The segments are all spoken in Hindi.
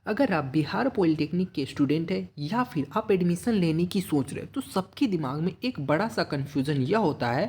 अगर आप बिहार पॉलिटेक्निक के स्टूडेंट हैं या फिर आप एडमिशन लेने की सोच रहे हैं तो सबके दिमाग में एक बड़ा सा कन्फ्यूज़न यह होता है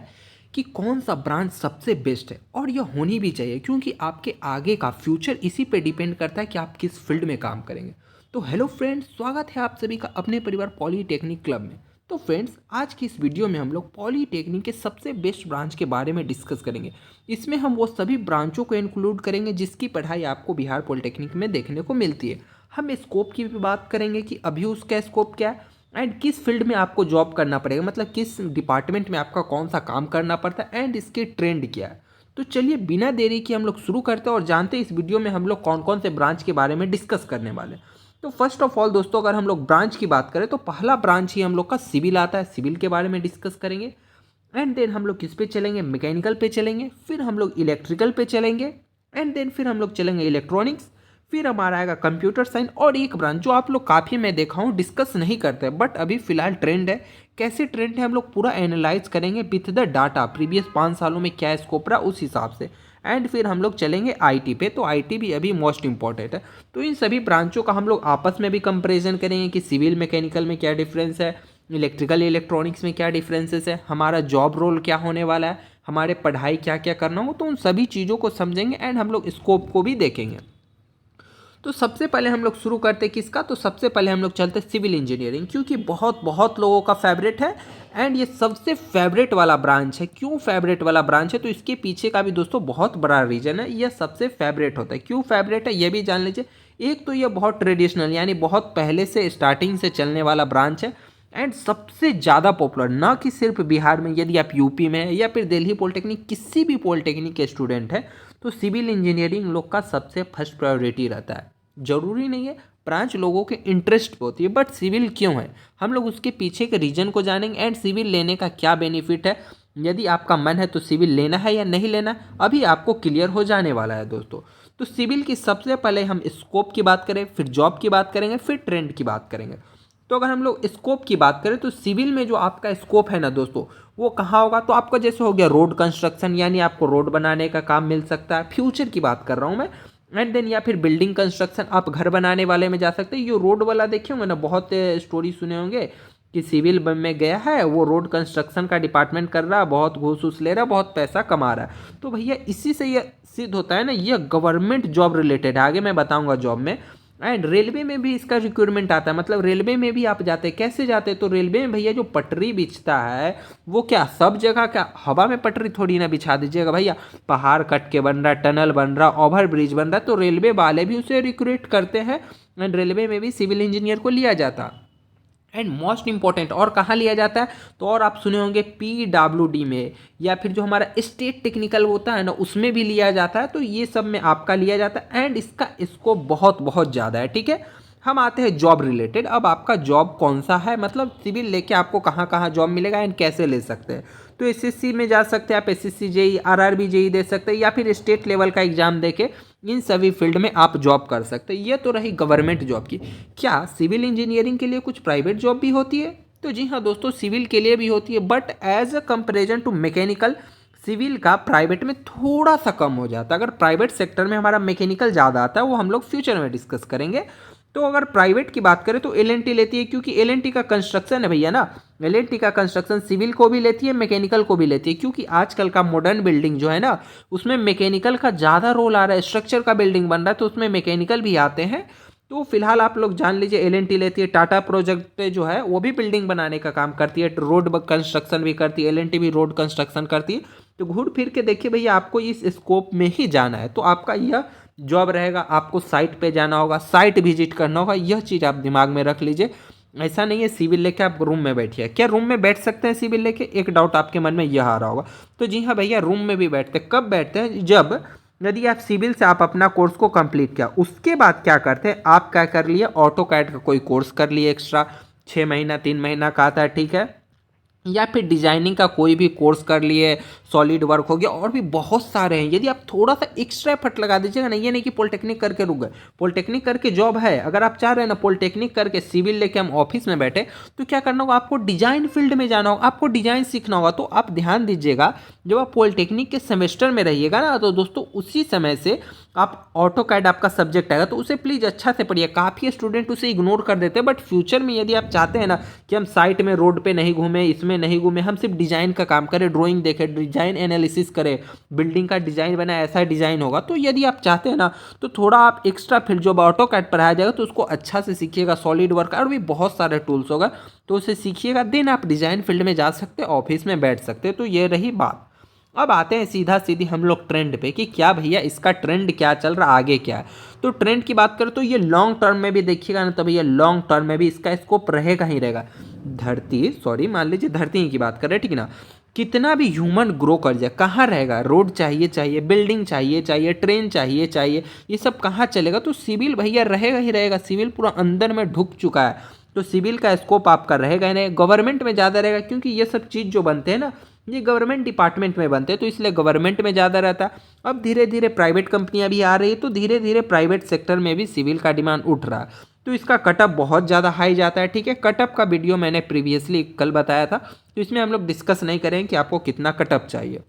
कि कौन सा ब्रांच सबसे बेस्ट है। और यह होनी भी चाहिए क्योंकि आपके आगे का फ्यूचर इसी पे डिपेंड करता है कि आप किस फील्ड में काम करेंगे। तो हेलो फ्रेंड्स, स्वागत है आप सभी का अपने परिवार पॉलीटेक्निक क्लब में। तो फ्रेंड्स, आज की इस वीडियो में हम लोग पॉलीटेक्निक के सबसे बेस्ट ब्रांच के बारे में डिस्कस करेंगे। इसमें हम वो सभी ब्रांचों को इंक्लूड करेंगे जिसकी पढ़ाई आपको बिहार पॉलिटेक्निक में देखने को मिलती है। हम स्कोप की भी बात करेंगे कि अभी उसका स्कोप क्या है एंड किस फील्ड में आपको जॉब करना पड़ेगा, मतलब किस डिपार्टमेंट में आपका कौन सा काम करना पड़ता है एंड इसके ट्रेंड क्या है। तो चलिए बिना देरी के हम लोग शुरू करते हैं और जानते हैं इस वीडियो में हम लोग कौन कौन से ब्रांच के बारे में डिस्कस करने वाले हैं। तो फर्स्ट ऑफ ऑल दोस्तों, अगर हम लोग ब्रांच की बात करें तो पहला ब्रांच ही हम लोग का सिविल आता है। सिविल के बारे में डिस्कस करेंगे एंड देन हम लोग किस पे चलेंगे, मैकेनिकल पे चलेंगे, फिर हम लोग इलेक्ट्रिकल पे चलेंगे एंड देन फिर हम लोग चलेंगे इलेक्ट्रॉनिक्स, फिर हमारा आएगा कंप्यूटर साइंस। और एक ब्रांच जो आप लोग काफ़ी मैं देखा हूँ डिस्कस नहीं करते बट अभी फिलहाल ट्रेंड है। कैसे ट्रेंड है हम लोग पूरा एनालाइज करेंगे विथ द डाटा, प्रीवियस 5 सालों में क्या स्कोप रहा उस हिसाब से। एंड फिर हम लोग चलेंगे आईटी पे, तो आईटी भी अभी मोस्ट इंपॉर्टेंट है। तो इन सभी ब्रांचों का हम लोग आपस में भी कंपेरिजन करेंगे कि सिविल मैकेनिकल में क्या डिफरेंस है, इलेक्ट्रिकल इलेक्ट्रॉनिक्स में क्या डिफरेंसेस है, हमारा जॉब रोल क्या होने वाला है, हमारे पढ़ाई क्या क्या करना हो। तो उन सभी चीज़ों को समझेंगे एंड हम लोग स्कोप को भी देखेंगे। तो सबसे पहले हम लोग शुरू करते हैं किसका, तो सबसे पहले हम लोग चलते हैं सिविल इंजीनियरिंग, क्योंकि बहुत बहुत लोगों का फेवरेट है एंड ये सबसे फेवरेट वाला ब्रांच है। क्यों फेवरेट वाला ब्रांच है, तो इसके पीछे का भी दोस्तों बहुत बड़ा रीजन है। यह सबसे फेवरेट होता है। क्यों फेवरेट है ये भी जान लीजिए। एक तो यह बहुत ट्रेडिशनल यानी बहुत पहले से स्टार्टिंग से चलने वाला ब्रांच है एंड सबसे ज़्यादा पॉपुलर, ना कि सिर्फ बिहार में, यदि आप यूपी में है या फिर दिल्ली पॉलिटेक्निक किसी भी पॉलिटेक्निक के स्टूडेंट है तो सिविल इंजीनियरिंग लोग का सबसे फर्स्ट प्रायोरिटी रहता है। जरूरी नहीं है, ब्रांच लोगों के इंटरेस्ट पे होती है, बट सिविल क्यों है हम लोग उसके पीछे के रीजन को जानेंगे एंड सिविल लेने का क्या बेनिफिट है। यदि आपका मन है तो सिविल लेना है या नहीं लेना अभी आपको क्लियर हो जाने वाला है दोस्तों। तो सिविल की सबसे पहले हम स्कोप की बात करें, फिर जॉब की बात करेंगे, फिर ट्रेंड की बात करेंगे। तो अगर हम लोग स्कोप की बात करें तो सिविल में जो आपका स्कोप है ना दोस्तों, वो कहाँ होगा, तो आपका जैसे हो गया रोड कंस्ट्रक्शन, यानी आपको रोड बनाने का काम मिल सकता है, फ्यूचर की बात कर रहा हूँ मैं। एंड देन या फिर बिल्डिंग कंस्ट्रक्शन, आप घर बनाने वाले में जा सकते हैं। ये रोड वाला देखे होंगे ना, बहुत स्टोरी सुने होंगे कि सिविल में गया है, वो रोड कंस्ट्रक्शन का डिपार्टमेंट कर रहा है, बहुत घूस वूस ले रहा है, बहुत पैसा कमा रहा है। तो भैया इसी से ये सिद्ध होता है ना, ये गवर्नमेंट जॉब रिलेटेड है, आगे मैं बताऊंगा जॉब में। एंड रेलवे में भी इसका रिक्वायरमेंट आता है, मतलब रेलवे में भी आप जाते हैं, कैसे जाते हैं, तो रेलवे में भैया जो पटरी बिछता है वो क्या सब जगह क्या हवा में पटरी थोड़ी ना बिछा दीजिएगा भैया। पहाड़ कट के बन रहा है, टनल बन रहा है, ओवर ब्रिज बन रहा है, तो रेलवे वाले भी उसे रिक्रूट करते हैं एंड रेलवे में भी सिविल इंजीनियर को लिया जाता है। एंड मोस्ट इंपॉर्टेंट और कहाँ लिया जाता है, तो और आप सुने होंगे PWD में, या फिर जो हमारा स्टेट टेक्निकल होता है ना उसमें भी लिया जाता है। तो ये सब में आपका लिया जाता है एंड इसका स्कोप बहुत बहुत ज़्यादा है। ठीक है, हम आते हैं जॉब रिलेटेड। अब आपका जॉब कौन सा है, मतलब सिविल लेके आपको कहाँ कहाँ जॉब मिलेगा एंड कैसे ले सकते हैं। तो SSC में जा सकते हैं आप, SSC JEE RRB JEE दे सकते हैं या फिर स्टेट लेवल का एग्जाम देके इन सभी फील्ड में आप जॉब कर सकते हैं। ये तो रही गवर्नमेंट जॉब की। क्या सिविल इंजीनियरिंग के लिए कुछ प्राइवेट जॉब भी होती है, तो जी हाँ दोस्तों, सिविल के लिए भी होती है, but as a comparison to mechanical civil का प्राइवेट में थोड़ा सा कम हो जाता है। अगर प्राइवेट सेक्टर में हमारा मैकेनिकल ज़्यादा आता है, वो हम लोग फ्यूचर में डिस्कस करेंगे। तो अगर प्राइवेट की बात करें तो L&T लेती है, क्योंकि L&T का कंस्ट्रक्शन है भैया ना, L&T का कंस्ट्रक्शन सिविल को भी लेती है, मैकेनिकल को भी लेती है, क्योंकि आजकल का मॉडर्न बिल्डिंग जो है ना उसमें मैकेनिकल का ज़्यादा रोल आ रहा है। स्ट्रक्चर का बिल्डिंग बन रहा है तो उसमें मैकेनिकल भी आते हैं। तो फिलहाल आप लोग जान लीजिए L&T लेती है। टाटा प्रोजेक्ट जो है वो भी बिल्डिंग बनाने का काम करती है, रोड कंस्ट्रक्शन भी करती है, L&T भी रोड कंस्ट्रक्शन करती है। तो घूर फिर के देखिए भैया, आपको इस स्कोप में ही जाना है तो आपका यह जॉब रहेगा। आपको साइट पे जाना होगा, साइट विजिट करना होगा, यह चीज़ आप दिमाग में रख लीजिए। ऐसा नहीं है सिविल लेके आप रूम में बैठिए। क्या रूम में बैठ सकते हैं सिविल लेके, एक डाउट आपके मन में यह आ रहा होगा। तो जी हाँ भैया, रूम में भी बैठते हैं। कब बैठते हैं, जब यदि आप सिविल से आप अपना कोर्स को कंप्लीट किया, उसके बाद क्या करते हैं, आप क्या कर लिए, ऑटो कैड का कोई कोर्स कर लिए एक्स्ट्रा, 6 महीना 3 महीना का आता है, ठीक है, या फिर डिजाइनिंग का कोई भी कोर्स कर लिए, सॉलिड वर्क हो गया, और भी बहुत सारे हैं। यदि आप थोड़ा सा एक्स्ट्रा एफर्ट लगा दीजिएगा ना, ये नहीं कि पॉलिटेक्निक करके रुक गए, पॉलिटेक्निक करके जॉब है। अगर आप चाह रहे हैं ना पॉलिटेक्निक करके सिविल लेके हम ऑफिस में बैठे, तो क्या करना होगा, आपको डिजाइन फील्ड में जाना होगा, आपको डिजाइन सीखना होगा। तो आप ध्यान दीजिएगा जब आप पॉलिटेक्निक के सेमेस्टर में रहिएगा ना तो दोस्तों उसी समय से आप ऑटो कैड आपका सब्जेक्ट आएगा, तो उसे प्लीज़ अच्छा से पढ़िए। काफ़ी स्टूडेंट उसे इग्नोर कर देते हैं, बट फ्यूचर में यदि आप चाहते हैं ना कि हम साइट में रोड पे नहीं घूमें, इसमें नहीं घूमें, हम सिर्फ डिज़ाइन का काम करें, ड्राइंग देखें, डिज़ाइन एनालिसिस करें, बिल्डिंग का डिज़ाइन बना ऐसा डिज़ाइन होगा, तो यदि आप चाहते हैं ना तो थोड़ा आप एक्स्ट्रा फिर जब ऑटो कैड पढ़ाया जाएगा तो उसको अच्छा से सीखिएगा, सॉलिड वर्क और भी बहुत सारे टूल्स होगा तो उसे सीखिएगा, देन आप डिज़ाइन फील्ड में जा सकते हैं, ऑफिस में बैठ सकते हैं। तो ये रही बात। अब आते हैं सीधा सीधी हम लोग ट्रेंड पे कि क्या भैया इसका ट्रेंड क्या चल रहा, आगे क्या है। तो ट्रेंड की बात करें तो ये लॉन्ग टर्म में भी देखिएगा ना, तो भैया लॉन्ग टर्म में भी इसका स्कोप रहेगा ही रहेगा। मान लीजिए धरती की बात कर रहे हैं, ठीक है ना, कितना भी ह्यूमन ग्रो कर जाए कहाँ रहेगा, रोड चाहिए, बिल्डिंग चाहिए, ट्रेन चाहिए, ये सब कहाँ चलेगा, तो सिविल भैया रहेगा ही रहेगा। सिविल पूरा अंदर में ढुक चुका है, तो सिविल का स्कोप आपका रहेगा ही नहीं। गवर्नमेंट में ज़्यादा रहेगा क्योंकि ये सब चीज़ जो बनते हैं ना ये गवर्नमेंट डिपार्टमेंट में बनते हैं, तो इसलिए गवर्नमेंट में ज़्यादा रहता है। अब धीरे धीरे प्राइवेट कंपनियां भी आ रही है, तो धीरे धीरे प्राइवेट सेक्टर में भी सिविल का डिमांड उठ रहा है, तो इसका कटअप बहुत ज़्यादा हाई जाता है। ठीक है, कटअप का वीडियो मैंने प्रीवियसली कल बताया था, तो इसमें हम लोग डिस्कस नहीं करेंगे कि आपको कितना कटअप चाहिए।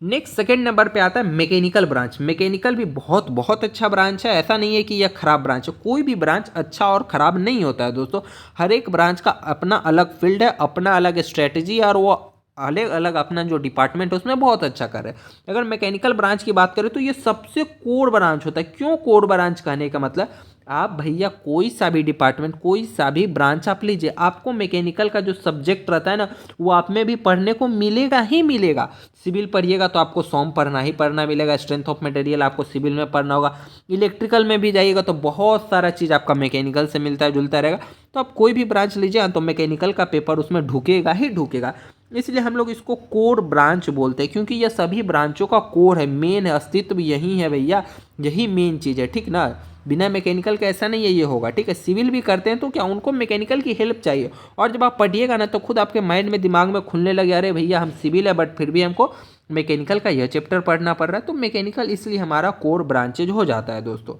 नेक्स्ट सेकेंड नंबर पे आता है मैकेनिकल ब्रांच। मैकेनिकल भी बहुत बहुत अच्छा ब्रांच है, ऐसा नहीं है कि यह खराब ब्रांच है। कोई भी ब्रांच अच्छा और खराब नहीं होता है दोस्तों, हर एक ब्रांच का अपना अलग फील्ड है, अपना अलग स्ट्रेटजी, और वो अलग अलग अपना जो डिपार्टमेंट है उसमें बहुत अच्छा कर रहे हैं। अगर मैकेनिकल ब्रांच की बात करें तो ये सबसे कोर ब्रांच होता है। क्यों कोर ब्रांच कहने का मतलब, आप भैया कोई सा भी डिपार्टमेंट, कोई सा भी ब्रांच आप लीजिए, आपको मैकेनिकल का जो सब्जेक्ट रहता है ना वो आप में भी पढ़ने को मिलेगा ही मिलेगा। सिविल पढ़िएगा तो आपको सॉम पढ़ना ही पढ़ना मिलेगा, स्ट्रेंथ ऑफ मटेरियल आपको सिविल में पढ़ना होगा। इलेक्ट्रिकल में भी जाइएगा तो बहुत सारा चीज़ आपका मैकेनिकल से मिलता है जुलता रहेगा। तो आप कोई भी ब्रांच लीजिए तो मैकेनिकल का पेपर उसमें ढुकेगा ही ढुकेगा, इसलिए हम लोग इसको कोर ब्रांच बोलते हैं, क्योंकि यह सभी ब्रांचों का कोर है, मेन है, अस्तित्व यही है भैया, यही मेन चीज़ है। ठीक ना, बिना मैकेनिकल का ऐसा नहीं है ये होगा। ठीक है, सिविल भी करते हैं तो क्या उनको मैकेनिकल की हेल्प चाहिए, और जब आप पढ़िएगा ना तो खुद आपके माइंड में दिमाग में खुलने लगे, अरे भैया हम सिविल है बट फिर भी हमको मैकेनिकल का यह चैप्टर पढ़ना पड़ रहा है, तो मैकेनिकल इसलिए हमारा कोर ब्रांचेज हो जाता है दोस्तों।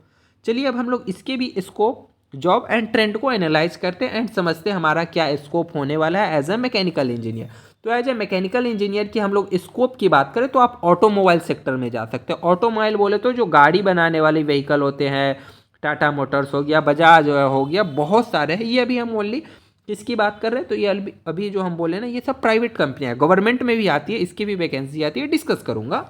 चलिए अब हम लोग इसके भी स्कोप, जॉब एंड ट्रेंड को एनालाइज करते हैं एंड समझते हैं हमारा क्या स्कोप होने वाला है एज ए मैकेनिकल इंजीनियर। तो एज ए मैकेनिकल इंजीनियर की हम लोग स्कोप की बात करें तो आप ऑटोमोबाइल सेक्टर में जा सकते हैं। ऑटोमोबाइल बोले तो जो गाड़ी बनाने वाले व्हीकल होते हैं, टाटा मोटर्स हो गया, बजाज हो गया, बहुत सारे हैं। ये अभी हम ओनली किसकी बात कर रहे हैं, तो ये अभी जो हम बोले ना ये सब प्राइवेट कंपनियां हैं, गवर्नमेंट में भी आती है, इसकी भी वैकेंसी आती है, डिस्कस करूंगा।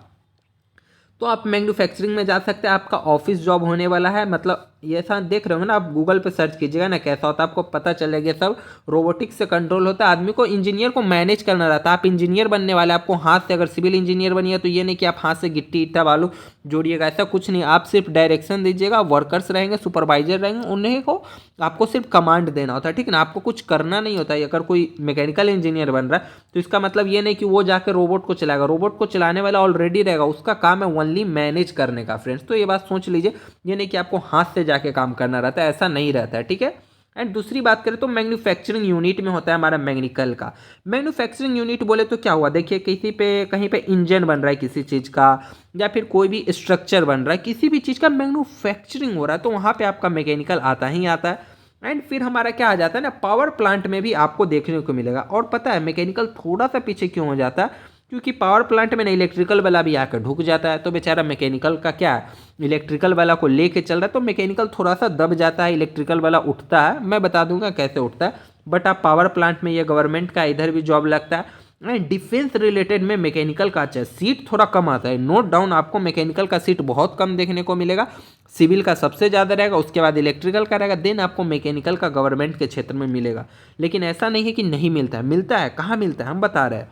तो आप मैन्युफैक्चरिंग में जा सकते हैं, आपका ऑफिस जॉब होने वाला है, मतलब ये ऐसा देख रहे हो ना, आप गूगल पे सर्च कीजिएगा ना कैसा होता है, आपको पता चलेगा। सब रोबोटिक्स से कंट्रोल होता है, आदमी को इंजीनियर को मैनेज करना रहता है। आप इंजीनियर बनने वाले, आपको हाथ से, अगर सिविल इंजीनियर बनिए तो ये नहीं कि आप हाथ से गिट्टी ईटा बालू जोड़िएगा, ऐसा कुछ नहीं। आप सिर्फ डायरेक्शन दीजिएगा, वर्कर्स रहेंगे, सुपरवाइजर रहेंगे, उन्हें को आपको सिर्फ कमांड देना होता है। ठीक है ना, आपको कुछ करना नहीं होता है। अगर कोई मैकेनिकल इंजीनियर बन रहा है तो इसका मतलब ये नहीं कि वो जाकर रोबोट को चलाएगा, रोबोट को चलाने वाला ऑलरेडी रहेगा, उसका काम है ओनली मैनेज करने का फ्रेंड्स। तो ये बात सोच लीजिए, ये नहीं कि आपको हाथ से जाके काम करना रहता है, ऐसा नहीं रहता है। ठीक है, एंड दूसरी बात करें तो मैन्युफैक्चरिंग यूनिट में होता है हमारा मैकेनिकल का। मैन्युफैक्चरिंग यूनिट बोले तो क्या हुआ, देखिए कहीं पे इंजन बन रहा है किसी चीज़ का, या फिर कोई भी स्ट्रक्चर बन रहा है, किसी भी चीज़ का मैन्युफैक्चरिंग हो रहा है, तो वहाँ पे आपका मैकेनिकल आता ही आता है। एंड फिर हमारा क्या आ जाता है ना, पावर प्लांट में भी आपको देखने को मिलेगा। और पता है मैकेनिकल थोड़ा सा पीछे क्यों हो जाता है, क्योंकि पावर प्लांट में ना इलेक्ट्रिकल वाला भी आकर ढुक जाता है, तो बेचारा मैकेनिकल का क्या है, इलेक्ट्रिकल वाला को लेके चल रहा है, तो मैकेनिकल थोड़ा सा दब जाता है, इलेक्ट्रिकल वाला उठता है। मैं बता दूंगा कैसे उठता है, बट आप पावर प्लांट में ये गवर्नमेंट का इधर भी जॉब लगता है। एंड डिफेंस रिलेटेड में मैकेनिकल का अच्छा सीट थोड़ा कम आता है, नोट डाउन, आपको मैकेनिकल का सीट बहुत कम देखने को मिलेगा, सिविल का सबसे ज़्यादा रहेगा, उसके बाद इलेक्ट्रिकल का रहेगा, देन आपको मैकेनिकल का गवर्नमेंट के क्षेत्र में मिलेगा। लेकिन ऐसा नहीं है कि नहीं मिलता है, मिलता है। कहाँ मिलता है हम बता रहे हैं,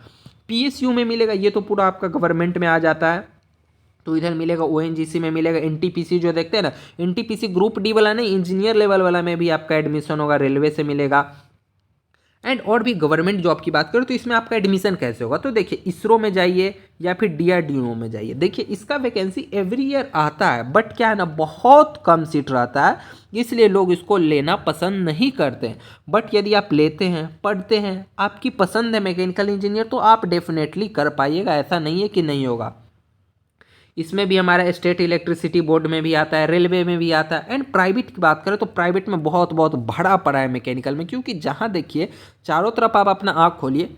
पीएसयू में मिलेगा, ये तो पूरा आपका गवर्नमेंट में आ जाता है, तो इधर मिलेगा, ओएनजीसी में मिलेगा, एनटीपीसी जो देखते हैं ना, एनटीपीसी ग्रुप डी वाला नहीं, इंजीनियर लेवल वाला में भी आपका एडमिशन होगा, रेलवे से मिलेगा। एंड और भी गवर्नमेंट जॉब की बात करें तो इसमें आपका एडमिशन कैसे होगा, तो देखिए इसरो में जाइए या फिर डीआरडीओ में जाइए, देखिए इसका वैकेंसी एवरी ईयर आता है, बट क्या है ना बहुत कम सीट रहता है, इसलिए लोग इसको लेना पसंद नहीं करते हैं। बट यदि आप लेते हैं, पढ़ते हैं, आपकी पसंद है मैकेनिकल इंजीनियर, तो आप डेफिनेटली कर पाइएगा, ऐसा नहीं है कि नहीं होगा। इसमें भी हमारा स्टेट इलेक्ट्रिसिटी बोर्ड में भी आता है, रेलवे में भी आता है। एंड प्राइवेट की बात करें तो प्राइवेट में बहुत भरा पड़ा है मैकेनिकल में, क्योंकि जहाँ देखिए चारों तरफ आप अपना आँख खोलिए,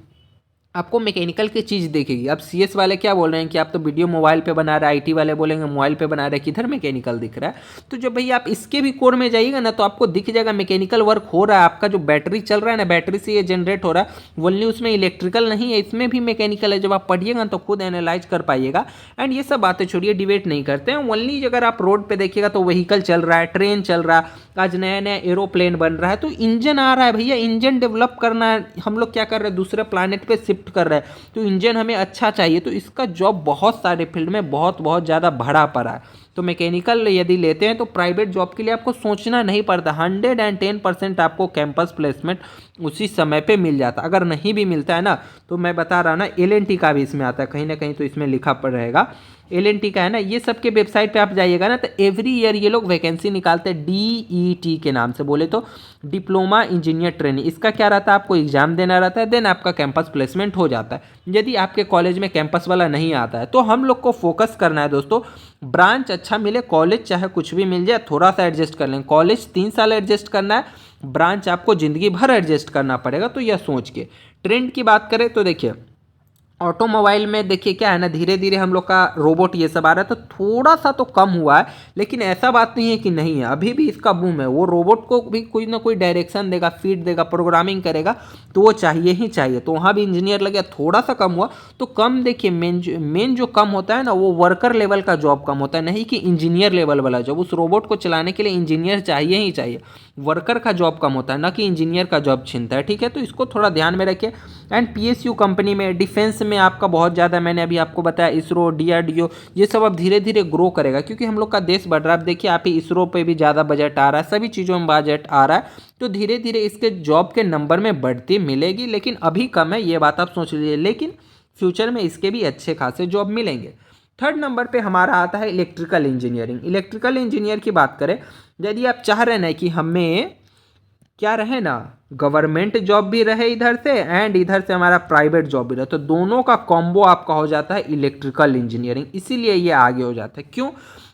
आपको मैकेनिकल की चीज़ दिखेगी। अब सीएस वाले क्या बोल रहे हैं कि आप तो वीडियो मोबाइल पे बना रहे हैं, आईटी वाले बोलेंगे मोबाइल पे बना रहे हैं, किधर मैकेनिकल दिख रहा है। तो जब भैया आप इसके भी कोर में जाइएगा ना तो आपको दिख जाएगा मैकेनिकल वर्क हो रहा है। आपका जो बैटरी चल रहा है ना, बैटरी से ये जनरेट हो रहा है, ओनली उसमें इलेक्ट्रिकल नहीं है, इसमें भी मैकेनिकल है। जब आप पढ़िएगा तो खुद एनालाइज कर पाइएगा। एंड ये सब बातें छोड़िए, डिबेट नहीं करते हैं। ओनली अगर आप रोड पर देखिएगा तो व्हीकल चल रहा है, ट्रेन चल रहा है, आज नया नया एरोप्लेन बन रहा है, तो इंजन आ रहा है भैया, इंजन डेवलप करना है। हम लोग क्या कर रहे हैं, दूसरे प्लानट पे शिफ्ट कर रहे हैं, तो इंजन हमें अच्छा चाहिए। तो इसका जॉब बहुत सारे फील्ड में बहुत बहुत ज़्यादा भरा पड़ा है। तो मैकेनिकल यदि लेते हैं तो प्राइवेट जॉब के लिए आपको सोचना नहीं पड़ता। 110% आपको कैंपस प्लेसमेंट उसी समय पे मिल जाता। अगर नहीं भी मिलता है ना, तो मैं बता रहा ना, एलएनटी का भी इसमें आता है, कहीं ना कहीं तो इसमें लिखा पड़ रहेगा एलएनटी का है ना। ये सब के वेबसाइट पे आप जाइएगा ना तो एवरी ईयर ये लोग वैकेंसी निकालते हैं डीईटी के नाम से, बोले तो डिप्लोमा इंजीनियर ट्रेनिंग। इसका क्या रहता है, आपको एग्जाम देना रहता है, देन आपका कैंपस प्लेसमेंट हो जाता है। यदि आपके कॉलेज में कैंपस वाला नहीं आता है तो हम लोग को फोकस करना है दोस्तों, ब्रांच अच्छा मिले, कॉलेज चाहे कुछ भी मिल जाए, थोड़ा सा एडजस्ट कर लें। कॉलेज 3 साल एडजस्ट करना है, ब्रांच आपको ज़िंदगी भर एडजस्ट करना पड़ेगा। तो यह सोच के ट्रेंड की बात करें तो देखिए, ऑटोमोबाइल में देखिए क्या है ना, धीरे धीरे हम लोग का रोबोट ये सब आ रहा है, तो थोड़ा सा तो कम हुआ है, लेकिन ऐसा बात नहीं है कि नहीं है, अभी भी इसका बूम है। वो रोबोट को भी कोई ना कोई डायरेक्शन देगा, फीड देगा, प्रोग्रामिंग करेगा, तो वो चाहिए ही चाहिए। तो वहाँ भी इंजीनियर लग गया, थोड़ा सा कम हुआ तो कम। देखिए मेन जो कम होता है ना, वो वर्कर लेवल का जॉब कम होता है, नहीं कि इंजीनियर लेवल वाला जॉब। उस रोबोट को चलाने के लिए इंजीनियर चाहिए ही चाहिए, वर्कर का जॉब कम होता है, ना कि इंजीनियर का जॉब छीनता है। ठीक है, तो इसको थोड़ा ध्यान में रखिए। एंड पीएसयू कंपनी में, डिफेंस में आपका बहुत ज़्यादा, मैंने अभी आपको बताया, इसरो, डीआरडीओ, ये सब अब धीरे धीरे ग्रो करेगा, क्योंकि हम लोग का देश बढ़ रहा है। अब देखिए आप ही, इसरो पे भी ज़्यादा बजट आ रहा है, सभी चीज़ों में बजट आ रहा है, तो धीरे धीरे इसके जॉब के नंबर में बढ़ती मिलेगी। लेकिन अभी कम है, ये बात आप सोच लीजिए, लेकिन फ्यूचर में इसके भी अच्छे खासे जॉब मिलेंगे। थर्ड नंबर पे हमारा आता है इलेक्ट्रिकल इंजीनियरिंग। इलेक्ट्रिकल इंजीनियर की बात करें, यदि आप चाह रहे हैं कि हमें क्या रहे ना, गवर्नमेंट जॉब भी रहे इधर से, एंड इधर से हमारा प्राइवेट जॉब भी रहे, तो दोनों का कॉम्बो आपका हो जाता है इलेक्ट्रिकल इंजीनियरिंग। इसीलिए ये आगे हो जाता है। क्यों?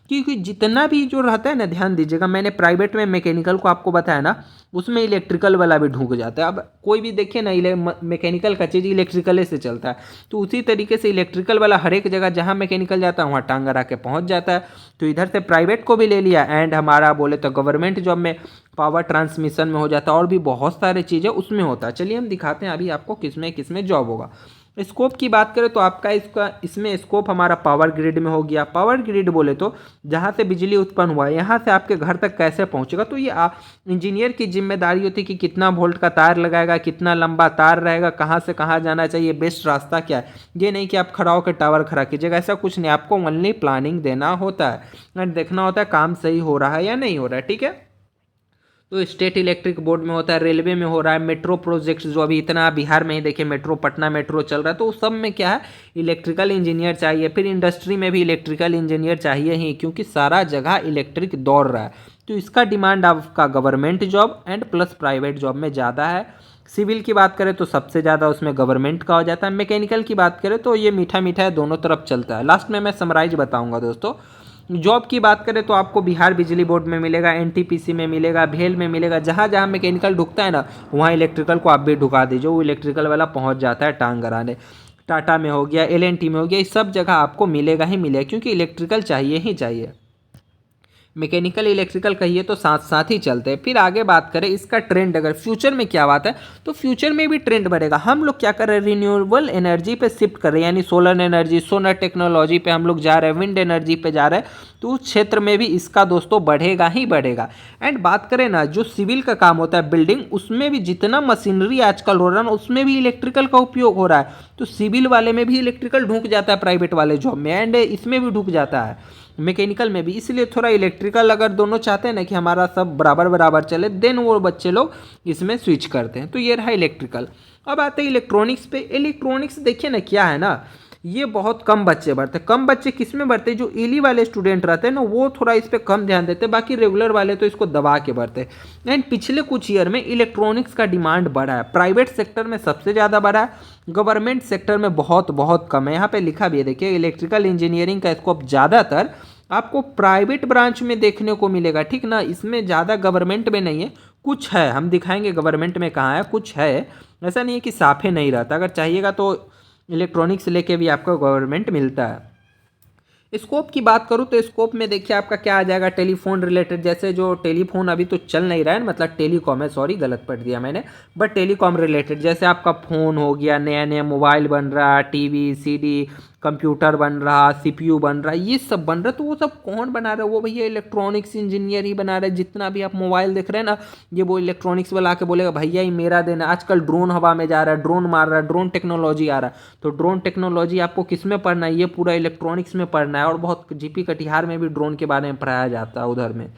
क्योंकि जितना भी जो रहता है ना, ध्यान दीजिएगा, मैंने प्राइवेट में मैकेनिकल को आपको बताया ना, उसमें इलेक्ट्रिकल वाला भी ढूंढ जाता है। अब कोई भी देखिए ना, मैकेनिकल का चीज़ इलेक्ट्रिकल से चलता है, तो उसी तरीके से इलेक्ट्रिकल वाला हर एक जगह जहाँ मैकेनिकल जाता है वहाँ टांग अड़ा के पहुँच जाता है। तो इधर से प्राइवेट को भी ले लिया, एंड हमारा बोले तो गवर्नमेंट जॉब में पावर ट्रांसमिशन में हो जाता है, और भी बहुत सारे चीज़ें उसमें होता है। चलिए हम दिखाते हैं अभी आपको किस में जॉब होगा। स्कोप की बात करें तो आपका इसमें स्कोप हमारा पावर ग्रिड में हो गया। पावर ग्रिड बोले तो जहाँ से बिजली उत्पन्न हुआ है, यहाँ से आपके घर तक कैसे पहुँचेगा, तो ये इंजीनियर की जिम्मेदारी होती है कि कितना वोल्ट का तार लगाएगा, कितना लंबा तार रहेगा, कहाँ से कहाँ जाना चाहिए, बेस्ट रास्ता क्या है। ये नहीं कि आप खड़ा होकर टावर खड़ा कीजिएगा, ऐसा कुछ नहीं। आपको ओनली प्लानिंग देना होता है एंड देखना होता है काम सही हो रहा है या नहीं हो रहा है। ठीक है, तो स्टेट इलेक्ट्रिक बोर्ड में होता है, रेलवे में हो रहा है, मेट्रो प्रोजेक्ट्स जो अभी इतना बिहार में ही देखिए मेट्रो, पटना मेट्रो चल रहा है, तो उस सब में क्या है, इलेक्ट्रिकल इंजीनियर चाहिए। फिर इंडस्ट्री में भी इलेक्ट्रिकल इंजीनियर चाहिए ही, क्योंकि सारा जगह इलेक्ट्रिक दौड़ रहा है। तो इसका डिमांड आपका government job and plus private job में ज़्यादा है। सिविल की बात करें तो सबसे ज़्यादा उसमें गवर्नमेंट का हो जाता है। मैकेनिकल की बात करें तो ये मीठा मीठा है, दोनों तरफ चलता है। लास्ट में मैं समराइज बताऊँगा दोस्तों। जॉब की बात करें तो आपको बिहार बिजली बोर्ड में मिलेगा, एनटीपीसी में मिलेगा, भेल में मिलेगा। जहाँ जहाँ मैकेनिकल ढुकता है ना, वहाँ इलेक्ट्रिकल को आप भी ढुका दीजिए, वो इलेक्ट्रिकल वाला पहुँच जाता है टांग कराने। टाटा में हो गया, एलएनटी में हो गया, इस सब जगह आपको मिलेगा ही मिलेगा, क्योंकि इलेक्ट्रिकल चाहिए ही चाहिए। मैकेनिकल इलेक्ट्रिकल कहिए तो साथ साथ ही चलते हैं। फिर आगे बात करें इसका ट्रेंड, अगर फ्यूचर में क्या बात है, तो फ्यूचर में भी ट्रेंड बढ़ेगा। हम लोग क्या कर रहे हैं, रिन्यूएबल एनर्जी पे शिफ्ट कर रहे हैं, यानी सोलर एनर्जी, सोलर टेक्नोलॉजी पे हम लोग जा रहे हैं, विंड एनर्जी पे जा रहे हैं। तो उस क्षेत्र में भी इसका दोस्तों बढ़ेगा ही बढ़ेगा। एंड बात करें ना, जो सिविल का काम होता है, बिल्डिंग, उसमें भी जितना मशीनरी आजकल हो रहा है ना, उसमें भी इलेक्ट्रिकल का उपयोग हो रहा है। तो सिविल वाले में भी इलेक्ट्रिकल ढुक जाता है प्राइवेट वाले जॉब में, एंड इसमें भी ढुक जाता है मैकेनिकल में भी। इसलिए थोड़ा इलेक्ट्रिकल अगर दोनों चाहते हैं ना कि हमारा सब बराबर बराबर चले, देन वो बच्चे लोग इसमें स्विच करते हैं। तो ये रहा इलेक्ट्रिकल। अब आते हैं इलेक्ट्रॉनिक्स पे। इलेक्ट्रॉनिक्स देखिए ना क्या है ना, ये बहुत कम बच्चे बढ़ते हैं। कम बच्चे किस में बढ़ते हैं, जो ईली वाले स्टूडेंट रहते हैं ना, वो थोड़ा इस पर कम ध्यान देते हैं, बाकी रेगुलर वाले तो इसको दबा के बढ़ते हैं। एंड पिछले कुछ ईयर में इलेक्ट्रॉनिक्स का डिमांड बढ़ा है, प्राइवेट सेक्टर में सबसे ज़्यादा बढ़ा है, गवर्नमेंट सेक्टर में बहुत बहुत कम है। यहाँ पे लिखा भी है देखिए, इलेक्ट्रिकल इंजीनियरिंग का स्कोप ज़्यादातर आपको प्राइवेट ब्रांच में देखने को मिलेगा, ठीक ना। इसमें ज़्यादा गवर्नमेंट में नहीं है, कुछ है, हम दिखाएंगे गवर्नमेंट में कहाँ है, कुछ है, ऐसा नहीं है कि साफे नहीं रहता। अगर चाहिएगा तो इलेक्ट्रॉनिक्स लेके भी आपको गवर्नमेंट मिलता है। स्कोप की बात करूँ तो स्कोप में देखिए आपका क्या आ जाएगा, टेलीफोन रिलेटेड, जैसे जो टेलीफोन अभी तो चल नहीं रहा है, मतलब टेलीकॉम है, सॉरी गलत पढ़ दिया मैंने, बट टेलीकॉम रिलेटेड जैसे आपका फ़ोन हो गया, नया नया मोबाइल बन रहा, टीवी सीडी कंप्यूटर बन रहा, सीपीयू बन रहा, ये सब बन रहा, तो वो सब कौन बना रहा है, वो भैया इलेक्ट्रॉनिक्स इंजीनियर ही बना रहे हैं। जितना भी आप मोबाइल देख रहे हैं ना, ये वो इलेक्ट्रॉनिक्स वाला आके बोलेगा भैया ये मेरा देना। आजकल ड्रोन हवा में जा रहा है, ड्रोन मार रहा है, ड्रोन टेक्नोलॉजी आ रहा है, तो ड्रोन टेक्नोलॉजी आपको किस में पढ़ना है, ये पूरा इलेक्ट्रॉनिक्स में पढ़ना है। और बहुत जीपी कटिहार में भी ड्रोन के बारे में पढ़ाया जाता है उधर में,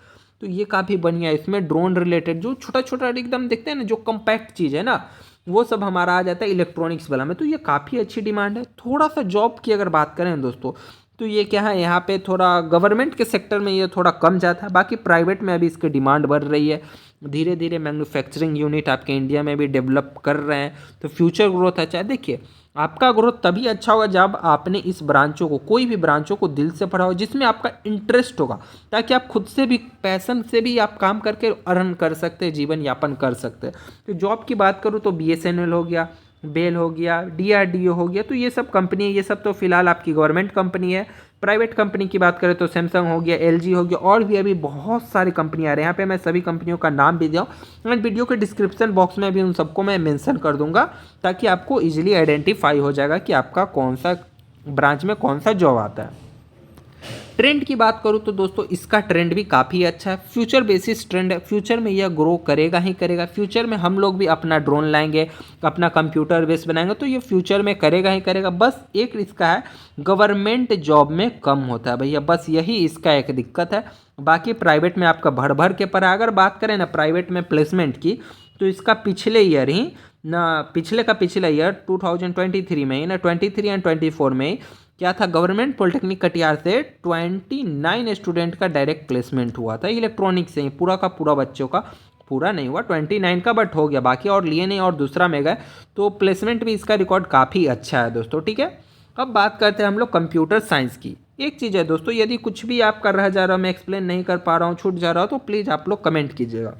तो ये काफ़ी बढ़िया है। इसमें ड्रोन रिलेटेड जो छोटा छोटा एकदम देखते हैं ना, जो कम्पैक्ट चीज़ है ना, वो सब हमारा आ जाता है इलेक्ट्रॉनिक्स वाला में, तो ये काफ़ी अच्छी डिमांड है। थोड़ा सा जॉब की अगर बात करें दोस्तों, तो ये क्या है, यहाँ पे थोड़ा गवर्नमेंट के सेक्टर में ये थोड़ा कम जाता है, बाकी प्राइवेट में अभी इसकी डिमांड बढ़ रही है। धीरे धीरे मैन्युफैक्चरिंग यूनिट आपके इंडिया में भी डेवलप कर रहे हैं, तो फ्यूचर ग्रोथ अच्छा है। देखिए आपका ग्रोथ तभी अच्छा होगा जब आपने इस ब्रांचों को, कोई भी ब्रांचों को दिल से पढ़ा हो, जिसमें आपका इंटरेस्ट होगा, ताकि आप खुद से भी पैशन से भी आप काम करके अर्न कर सकते हैं, जीवन यापन कर सकते हैं। तो जॉब की बात करूँ तो बीएसएनएल हो गया, बेल हो गया, डीआरडीओ हो गया, तो ये सब कंपनी है, ये सब तो फिलहाल आपकी गवर्नमेंट कंपनी है। प्राइवेट कंपनी की बात करें तो सैमसंग हो गया, एलजी हो गया, और भी अभी बहुत सारी कंपनियां आ रही हैं। यहाँ पे मैं सभी कंपनियों का नाम भी दिया हूँ, एंड वीडियो के डिस्क्रिप्शन बॉक्स में भी उन सबको मैं मेंशन कर दूंगा, ताकि आपको इजीली आइडेंटिफाई हो जाएगा कि आपका कौन सा ब्रांच में कौन सा जॉब आता है। ट्रेंड की बात करूँ तो दोस्तों इसका ट्रेंड भी काफ़ी अच्छा है, फ्यूचर बेसिस ट्रेंड है, फ्यूचर में यह ग्रो करेगा ही करेगा। फ्यूचर में हम लोग भी अपना ड्रोन लाएंगे, अपना कंप्यूटर बेस बनाएंगे, तो ये फ्यूचर में करेगा ही करेगा। बस एक इसका है, गवर्नमेंट जॉब में कम होता है भैया, बस यही इसका एक दिक्कत है। बाकी प्राइवेट में आपका भर भर के पड़ा। अगर बात करें ना प्राइवेट में प्लेसमेंट की, तो इसका पिछले ईयर ही ना, पिछले का पिछला ईयर 2023 में ही ना, 23 एंड 24 में ही क्या था, गवर्नमेंट पॉलिटेक्निक कटिहार से 29 स्टूडेंट का डायरेक्ट प्लेसमेंट हुआ था इलेक्ट्रॉनिक्स से ही। पूरा का पूरा बच्चों का पूरा नहीं हुआ, 29 का बट हो गया, बाकी और लिए नहीं और दूसरा में गए, तो प्लेसमेंट भी इसका रिकॉर्ड काफ़ी अच्छा है दोस्तों, ठीक है। अब बात करते हैं हम लोग कंप्यूटर साइंस की। एक चीज़ है दोस्तों, यदि कुछ भी आपका रह जा रहा हो, मैं एक्सप्लेन नहीं कर पा रहा हूँ, छूट जा रहा हो, तो प्लीज़ आप लोग कमेंट कीजिएगा।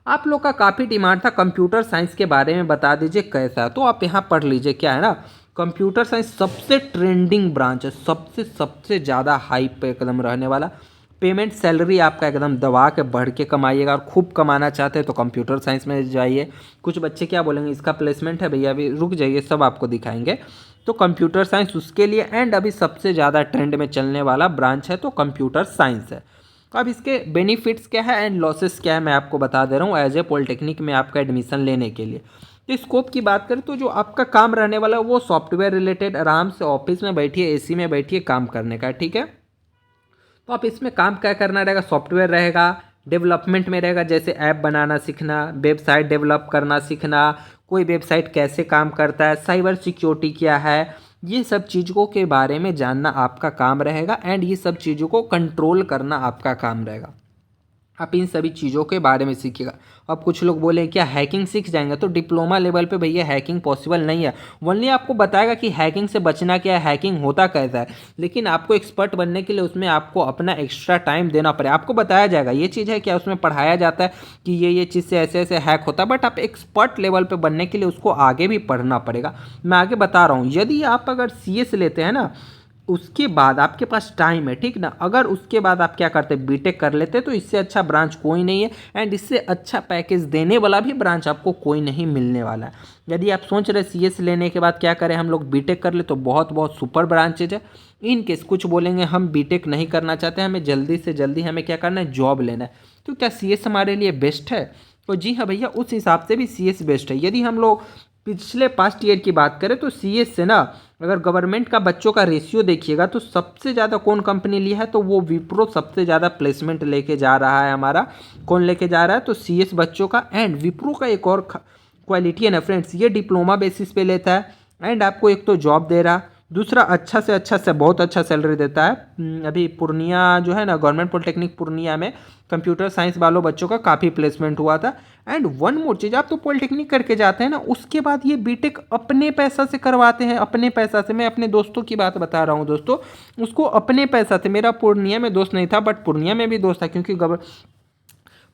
आप लोग का काफ़ी डिमांड था कंप्यूटर साइंस के बारे में, बता दीजिए कैसा है, तो आप यहाँ पढ़ लीजिए। क्या है ना, कंप्यूटर साइंस सबसे ट्रेंडिंग ब्रांच है, सबसे सबसे ज़्यादा हाइप पे एकदम रहने वाला। पेमेंट सैलरी आपका एकदम दबा के बढ़ के कमाइएगा, और खूब कमाना चाहते हैं तो कंप्यूटर साइंस में जाइए। कुछ बच्चे क्या बोलेंगे इसका प्लेसमेंट है भैया, अभी रुक जाइए, सब आपको दिखाएंगे। तो कंप्यूटर साइंस उसके लिए, एंड अभी सबसे ज़्यादा ट्रेंड में चलने वाला ब्रांच है तो कंप्यूटर साइंस है। अब इसके बेनिफिट्स क्या है एंड लॉसेस क्या है, मैं आपको बता दे रहा हूँ एज ए पॉलिटेक्निक में आपका एडमिशन लेने के लिए। तो स्कोप की बात करें तो जो आपका काम रहने वाला है वो सॉफ्टवेयर रिलेटेड, आराम से ऑफिस में बैठिए, एसी में बैठिए, काम करने का, ठीक है। तो आप इसमें काम क्या करना रहेगा, सॉफ्टवेयर रहेगा, डेवलपमेंट में रहेगा, जैसे ऐप बनाना सीखना, वेबसाइट डेवलप करना सीखना, कोई वेबसाइट कैसे काम करता है, साइबर सिक्योरिटी क्या है, ये सब चीज़ों के बारे में जानना आपका काम रहेगा, एंड ये सब चीज़ों को कंट्रोल करना आपका काम रहेगा। आप इन सभी चीज़ों के बारे में सीखिएगा। अब कुछ लोग बोले क्या हैकिंग सीख जाएंगे, तो डिप्लोमा लेवल पे भैया हैकिंग पॉसिबल नहीं है। ओनली आपको बताएगा कि हैकिंग से बचना क्या है, हैकिंग होता कैसा है, लेकिन आपको एक्सपर्ट बनने के लिए उसमें आपको अपना एक्स्ट्रा टाइम देना पड़ेगा। आपको बताया जाएगा, ये चीज़ है क्या, उसमें पढ़ाया जाता है कि ये चीज़ से ऐसे ऐसे हैक होता है, बट आप एक्सपर्ट लेवल पर बनने के लिए उसको आगे भी पढ़ना पड़ेगा। मैं आगे बता रहा हूँ, यदि आप अगर CS लेते हैं ना, उसके बाद आपके पास टाइम है, ठीक ना, अगर उसके बाद आप क्या करते हैं, बीटेक कर लेते, तो इससे अच्छा ब्रांच कोई नहीं है, एंड इससे अच्छा पैकेज देने वाला भी ब्रांच आपको कोई नहीं मिलने वाला है। यदि आप सोच रहे CS लेने के बाद क्या करें, हम लोग बीटेक कर ले, तो बहुत बहुत सुपर ब्रांचेज है। इन केस कुछ बोलेंगे हम बीटेक नहीं करना चाहते, हमें जल्दी से जल्दी हमें क्या करना है, जॉब लेना है, तो क्या CS हमारे लिए बेस्ट है? तो जी हाँ भैया, उस हिसाब से भी CS बेस्ट है। यदि हम लोग पिछले पास्ट ईयर की बात करें तो CS से ना, अगर गवर्नमेंट का बच्चों का रेशियो देखिएगा तो सबसे ज़्यादा कौन कंपनी लिया है, तो वो विप्रो सबसे ज़्यादा प्लेसमेंट लेके जा रहा है हमारा। कौन लेके जा रहा है, तो CS बच्चों का। एंड विप्रो का एक और क्वालिटी है ना फ्रेंड्स, ये डिप्लोमा बेसिस पे लेता है, एंड आपको एक तो जॉब दे रहा, दूसरा अच्छा से बहुत अच्छा सैलरी देता है। अभी पूर्णिया जो है ना, गवर्नमेंट पॉलिटेक्निक पूर्णिया में कंप्यूटर साइंस वालों बच्चों का काफ़ी प्लेसमेंट हुआ था। एंड वन मोर चीज़, आप तो पॉलिटेक्निक करके जाते हैं ना, उसके बाद ये बीटेक अपने पैसा से करवाते हैं, अपने पैसा से। मैं अपने दोस्तों की बात बता रहा हूँ दोस्तों, उसको अपने पैसा से, मेरा पूर्णिया में दोस्त नहीं था बट पूर्णिया में भी दोस्त था, क्योंकि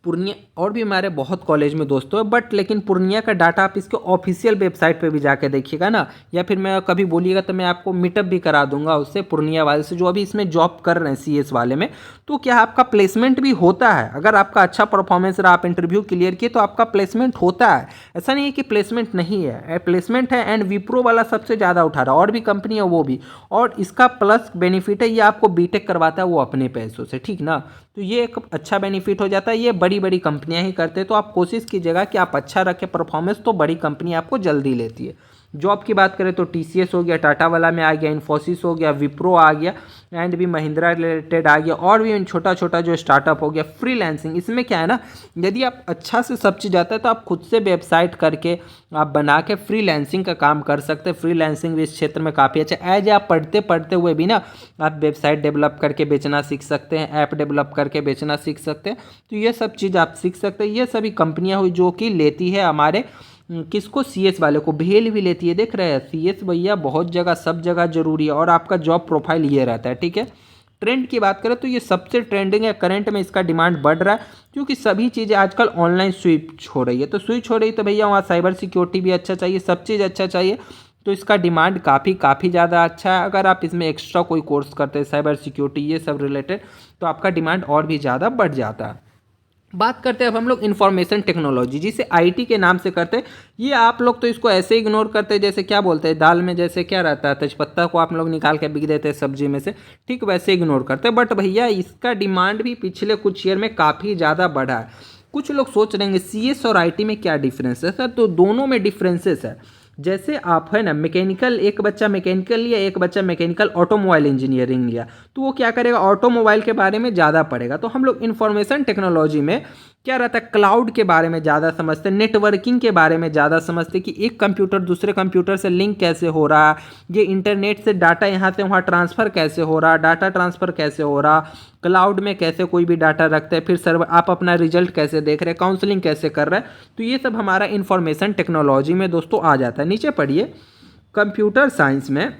पूर्णिया और भी हमारे बहुत कॉलेज में दोस्तों है, बट लेकिन पूर्णिया का डाटा आप इसके ऑफिशियल वेबसाइट पे भी जाके देखिएगा ना, या फिर मैं कभी बोलिएगा तो मैं आपको मीटअप भी करा दूंगा उससे, पूर्णिया वाले से जो अभी इसमें जॉब कर रहे हैं सीएस वाले में। तो क्या आपका प्लेसमेंट भी होता है, अगर आपका अच्छा परफॉर्मेंस रहा, आप इंटरव्यू क्लियर किए तो आपका प्लेसमेंट होता है। ऐसा नहीं है कि प्लेसमेंट नहीं है, प्लेसमेंट है। एंड विप्रो वाला सबसे ज़्यादा उठा रहा है, और भी कंपनी है वो भी। और इसका प्लस बेनिफिट है, ये आपको बीटेक करवाता है वो अपने पैसों से, ठीक ना। तो ये एक अच्छा बेनिफिट हो जाता है, ये बड़ी बड़ी कंपनियां ही करते हैं। तो आप कोशिश कीजिएगा कि आप अच्छा रखें परफॉर्मेंस, तो बड़ी कंपनी आपको जल्दी लेती है। जॉब की बात करें तो टीसीएस हो गया, टाटा वाला में आ गया, इन्फोसिस हो गया, विप्रो आ गया, एंड भी महिंद्रा रिलेटेड आ गया, और भी छोटा छोटा जो स्टार्टअप हो गया। फ्रीलांसिंग, इसमें क्या है ना, यदि आप अच्छा से सब चीज़ आता है तो आप खुद से वेबसाइट करके आप बना के फ्रीलांसिंग का काम कर सकते हैं। फ्रीलांसिंग भी इस क्षेत्र में काफ़ी अच्छा एज आप पढ़ते पढ़ते हुए भी ना आप वेबसाइट डेवलप करके बेचना सीख सकते हैं, ऐप डेवलप करके बेचना सीख सकते हैं। तो ये सब चीज़ आप सीख सकते हैं। ये सभी कंपनियां हुई जो कि लेती है हमारे किसको, सीएस वाले को। भेल भी लेती है, देख रहे हैं सीएस भैया बहुत जगह सब जगह जरूरी है, और आपका जॉब प्रोफाइल ये रहता है, ठीक है। ट्रेंड की बात करें तो ये सबसे ट्रेंडिंग है, करंट में इसका डिमांड बढ़ रहा है, क्योंकि सभी चीज़ें आजकल ऑनलाइन स्विच हो रही है। तो स्विच हो रही है तो भैया वहाँ साइबर सिक्योरिटी भी अच्छा चाहिए, सब चीज़ अच्छा चाहिए। तो इसका डिमांड काफ़ी ज़्यादा अच्छा है। अगर आप इसमें एक्स्ट्रा कोई कोर्स करते हैं साइबर सिक्योरिटी ये सब रिलेटेड, तो आपका डिमांड और भी ज़्यादा बढ़ जाता है। बात करते हैं अब हम लोग इन्फॉर्मेशन टेक्नोलॉजी, जिसे आईटी के नाम से करते हैं। ये आप लोग तो इसको ऐसे इग्नोर करते हैं, जैसे क्या बोलते हैं, दाल में जैसे क्या रहता है, तेजपत्ता को आप लोग निकाल के बिक देते हैं सब्जी में से, ठीक वैसे इग्नोर करते हैं। बट भैया इसका डिमांड भी पिछले कुछ ईयर में काफ़ी ज़्यादा बढ़ा है। कुछ लोग सोच रहे हैं सीएस और आईटी में क्या डिफरेंस है सर, तो दोनों में डिफरेंसेस है। जैसे आप है ना मैकेनिकल, एक बच्चा मैकेनिकल लिया, एक बच्चा मैकेनिकल ऑटोमोबाइल इंजीनियरिंग लिया, तो वो क्या करेगा, ऑटोमोबाइल के बारे में ज़्यादा पढ़ेगा। तो हम लोग इन्फॉर्मेशन टेक्नोलॉजी में क्या रहता है, क्लाउड के बारे में ज़्यादा समझते हैं, नेटवर्किंग के बारे में ज़्यादा समझते हैं कि एक कंप्यूटर दूसरे कंप्यूटर से लिंक कैसे हो रहा है, ये इंटरनेट से डाटा यहाँ से वहाँ ट्रांसफ़र कैसे हो रहा, डाटा ट्रांसफ़र कैसे हो रहा, क्लाउड में कैसे कोई भी डाटा रखते हैं, फिर सर्वर आप अपना रिजल्ट कैसे देख रहे हैं, काउंसलिंग कैसे कर रहे हैं। तो ये सब हमारा इन्फॉर्मेशन टेक्नोलॉजी में दोस्तों आ जाता है। नीचे पढ़िए, कंप्यूटर साइंस में,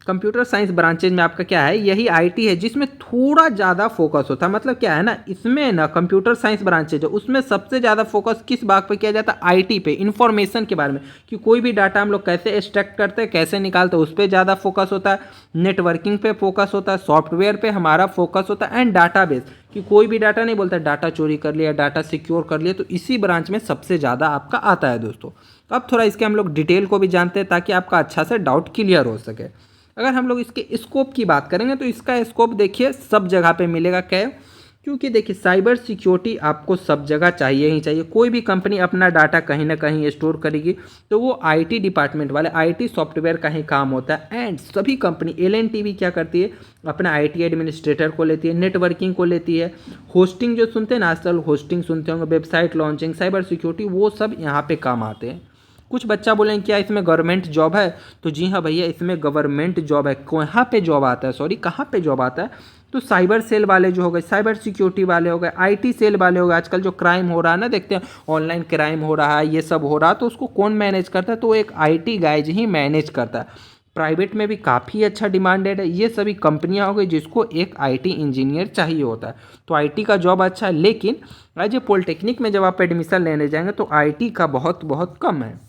कंप्यूटर साइंस ब्रांचेज में आपका क्या है, यही आईटी है जिसमें थोड़ा ज़्यादा फोकस होता है। मतलब क्या है ना, इसमें ना कंप्यूटर साइंस ब्रांचेज है उसमें सबसे ज़्यादा फोकस किस बात पे किया जाता है, आईटी पे, इन्फॉर्मेशन के बारे में, कि कोई भी डाटा हम लोग कैसे एक्सट्रैक्ट करते हैं, कैसे निकालते हैं, उस पर ज़्यादा फोकस होता है। नेटवर्किंग पे फोकस होता है, सॉफ्टवेयर पे हमारा फोकस होता है, एंड डाटाबेस, कि कोई भी डाटा नहीं बोलता डाटा चोरी कर लिया, डाटा सिक्योर कर लिया। तो इसी ब्रांच में सबसे ज़्यादा आपका आता है दोस्तों। अब थोड़ा इसके हम लोग डिटेल को भी जानते हैं ताकि आपका अच्छा से डाउट क्लियर हो सके। अगर हम लोग इसके स्कोप की बात करेंगे तो इसका स्कोप देखिए सब जगह पे मिलेगा। क्या, क्योंकि देखिए साइबर सिक्योरिटी आपको सब जगह चाहिए ही चाहिए। कोई भी कंपनी अपना डाटा कहीं ना कहीं स्टोर करेगी तो वो आईटी डिपार्टमेंट वाले, आईटी सॉफ्टवेयर का ही काम होता है। एंड सभी कंपनी, एलएनटी भी क्या करती है, अपना आईटी एडमिनिस्ट्रेटर को लेती है, नेटवर्किंग को लेती है, होस्टिंग जो सुनते हैं ना आजकल, होस्टिंग सुनते होंगे, वेबसाइट लॉन्चिंग, साइबर सिक्योरिटी, वो सब यहाँ पे काम आते हैं। कुछ बच्चा बोलेंगे क्या इसमें गवर्नमेंट जॉब है, तो जी हाँ भैया इसमें गवर्नमेंट जॉब है। कहाँ पे जॉब आता है, सॉरी कहाँ पे जॉब आता है, तो साइबर सेल वाले जो हो गए, साइबर सिक्योरिटी वाले हो गए, आईटी सेल वाले हो गए। आजकल जो क्राइम हो रहा है ना, देखते हैं ऑनलाइन क्राइम हो रहा है, ये सब हो रहा है, तो उसको कौन मैनेज करता है, तो एक आईटी गाइज ही मैनेज करता है। प्राइवेट में भी काफ़ी अच्छा डिमांडेड है। ये सभी कंपनियां हो गई जिसको एक आईटी इंजीनियर चाहिए होता है, तो आईटी का जॉब अच्छा है। लेकिन एज ए पॉलिटेक्निक में जब आप एडमिशन लेने जाएंगे तो आईटी का बहुत बहुत कम है।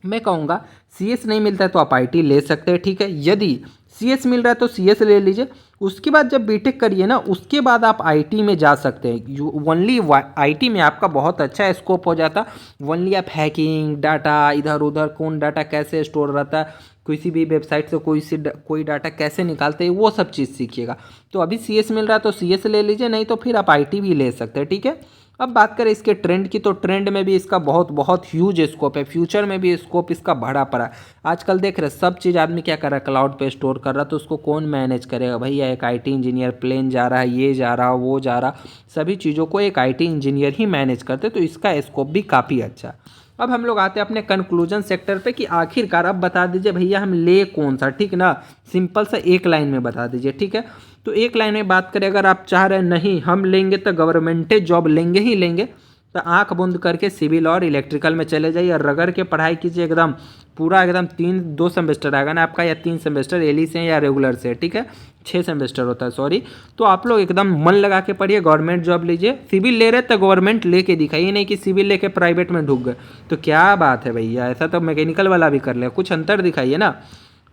मैं कहूँगा सीएस नहीं मिलता है तो आप आईटी ले सकते हैं, ठीक है। यदि सीएस मिल रहा है तो सीएस ले लीजिए। उसके बाद जब बीटेक करिए ना, उसके बाद आप आईटी में जा सकते हैं। ओनली आईटी में आपका बहुत अच्छा स्कोप हो जाता। ओनली आप हैकिंग, डाटा इधर उधर, कौन डाटा कैसे स्टोर रहता है, किसी भी वेबसाइट से कोई डाटा कैसे निकालते हैं, वो सब चीज़ सीखिएगा। तो अभी सीएस मिल रहा है तो सीएस ले लीजिए, नहीं तो फिर आप आईटी भी ले सकते हैं, ठीक है। अब बात करें इसके ट्रेंड की, तो ट्रेंड में भी इसका बहुत बहुत ह्यूज स्कोप है। फ्यूचर में भी स्कोप इसका बढ़ा पड़ा है। आजकल देख रहे सब चीज़ आदमी क्या कर रहा है, क्लाउड पे स्टोर कर रहा है, तो उसको कौन मैनेज करेगा भैया। एक आईटी इंजीनियर, प्लेन जा रहा है, ये जा रहा, वो जा रहा, सभी चीज़ों को एक आईटी इंजीनियर ही मैनेज करते, तो इसका स्कोप भी काफ़ी अच्छा। अब हम लोग आते हैं अपने कंक्लूजन सेक्टर पे कि आखिरकार अब बता दीजिए भैया हम ले कौन सा, ठीक ना। सिंपल सा एक लाइन में बता दीजिए, ठीक है। तो एक लाइन में बात करें, अगर आप चाह रहे हैं नहीं हम लेंगे तो गवर्नमेंट जॉब लेंगे ही लेंगे, तो आंख बंद करके सिविल और इलेक्ट्रिकल में चले जाइए और रगड़ के पढ़ाई कीजिए एकदम पूरा एकदम 2 सेमेस्टर आएगा ना आपका, या 3 सेमेस्टर एली से या रेगुलर से, ठीक है, 6 सेमेस्टर होता है सॉरी। तो आप लोग एकदम मन लगा के पढ़िए, गवर्नमेंट जॉब लीजिए। सिविल ले रहे तो गवर्नमेंट लेके दिखाइए, नहीं कि सिविल लेके प्राइवेट में ढुक गए तो क्या बात है भैया। ऐसा तो मैकेनिकल वाला भी कर ले, कुछ अंतर दिखाइए ना।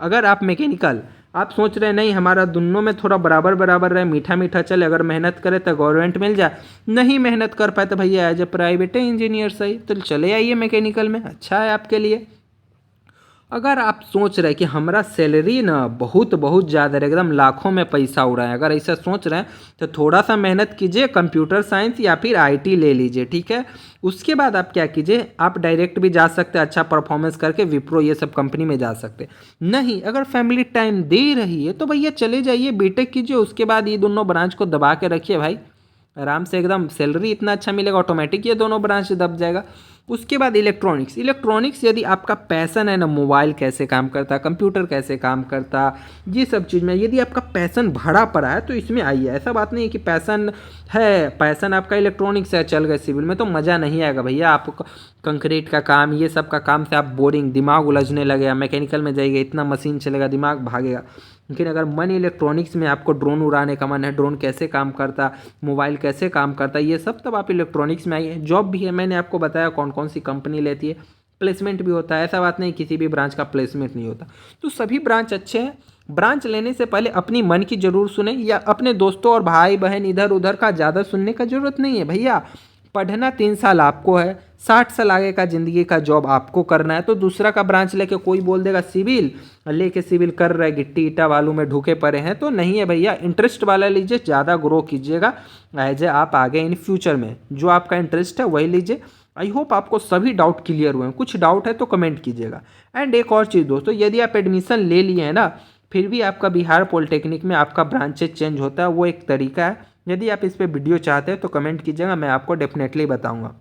अगर आप मैकेनिकल आप सोच रहे हैं नहीं हमारा दोनों में थोड़ा बराबर बराबर रहे, मीठा मीठा चले, अगर मेहनत करे तो गवर्नमेंट मिल जाए, नहीं मेहनत कर पाए तो भैया एज ए प्राइवेट इंजीनियर सही, तो चले आइए मैकेनिकल में, अच्छा है आपके लिए। अगर आप सोच रहे हैं कि हमारा सैलरी ना बहुत बहुत ज़्यादा है, एकदम लाखों में पैसा हो रहा है, अगर ऐसा सोच रहे हैं तो थोड़ा सा मेहनत कीजिए, कंप्यूटर साइंस या फिर आईटी ले लीजिए, ठीक है। उसके बाद आप क्या कीजिए, आप डायरेक्ट भी जा सकते हैं, अच्छा परफॉर्मेंस करके विप्रो ये सब कंपनी में जा सकते हैं। नहीं अगर फैमिली टाइम दे रही है तो भैया चले जाइए बीटेक कीजिए, उसके बाद ये दोनों ब्रांच को दबा के रखिए भाई, आराम से एकदम सैलरी इतना अच्छा मिलेगा, ऑटोमेटिक ये दोनों ब्रांच दब जाएगा। उसके बाद इलेक्ट्रॉनिक्स, इलेक्ट्रॉनिक्स यदि आपका पैसन है ना, मोबाइल कैसे काम करता, कंप्यूटर कैसे काम करता, ये सब चीज़ में यदि आपका पैसन भरा पड़ा है तो इसमें आइए। ऐसा बात नहीं है कि पैसन है, पैसन आपका इलेक्ट्रॉनिक्स है चल गए सिविल में तो मज़ा नहीं आएगा भैया। आप कंक्रीट का काम ये सब का काम से आप बोरिंग, दिमाग उलझने लगेगा, मैकेनिकल में जाइएगा इतना मशीन चलेगा दिमाग भागेगा। लेकिन अगर मन इलेक्ट्रॉनिक्स में आपको ड्रोन उड़ाने का मन है, ड्रोन कैसे काम करता, मोबाइल कैसे काम करता, ये सब तब आप इलेक्ट्रॉनिक्स में आइए। जॉब भी है, मैंने आपको बताया कौन कौन सी कंपनी लेती है, प्लेसमेंट भी होता है, ऐसा बात नहीं किसी भी ब्रांच का प्लेसमेंट नहीं होता। तो सभी ब्रांच अच्छे हैं। ब्रांच लेने से पहले अपनी मन की जरूर सुने, या अपने दोस्तों और भाई बहन इधर उधर का ज़्यादा सुनने का जरूरत नहीं है भैया। पढ़ना 3 साल आपको है, 60 साल आगे का ज़िंदगी का जॉब आपको करना है। तो दूसरा का ब्रांच लेके कोई बोल देगा सिविल लेके सिविल कर रहे गिट्टी ईटा वालू में ढुके पड़े हैं, तो नहीं है भैया। इंटरेस्ट वाला लीजिए, ज़्यादा ग्रो कीजिएगा एज ए आप आगे इन फ्यूचर में जो आपका इंटरेस्ट है वही लीजिए। आई होप आपको सभी डाउट क्लियर हुए हैं, कुछ डाउट है तो कमेंट कीजिएगा। एंड एक और चीज़ दोस्तों, यदि आप एडमिशन ले लिए हैं ना, फिर भी आपका बिहार पॉलिटेक्निक में आपका ब्रांचेज चेंज होता है, वो एक तरीका है। यदि आप इस पर वीडियो चाहते हैं तो कमेंट कीजिएगा, मैं आपको डेफिनेटली बताऊंगा।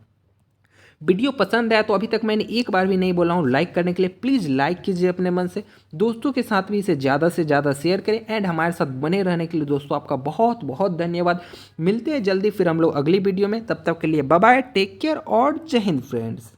वीडियो पसंद आया तो अभी तक मैंने एक बार भी नहीं बोला हूँ लाइक करने के लिए, प्लीज़ लाइक कीजिए अपने मन से, दोस्तों के साथ भी इसे ज़्यादा से ज़्यादा शेयर करें। एंड हमारे साथ बने रहने के लिए दोस्तों आपका बहुत बहुत धन्यवाद। मिलते हैं जल्दी फिर हम लोग अगली वीडियो में, तब तक के लिए बाय बाय, टेक केयर और जय हिंद फ्रेंड्स।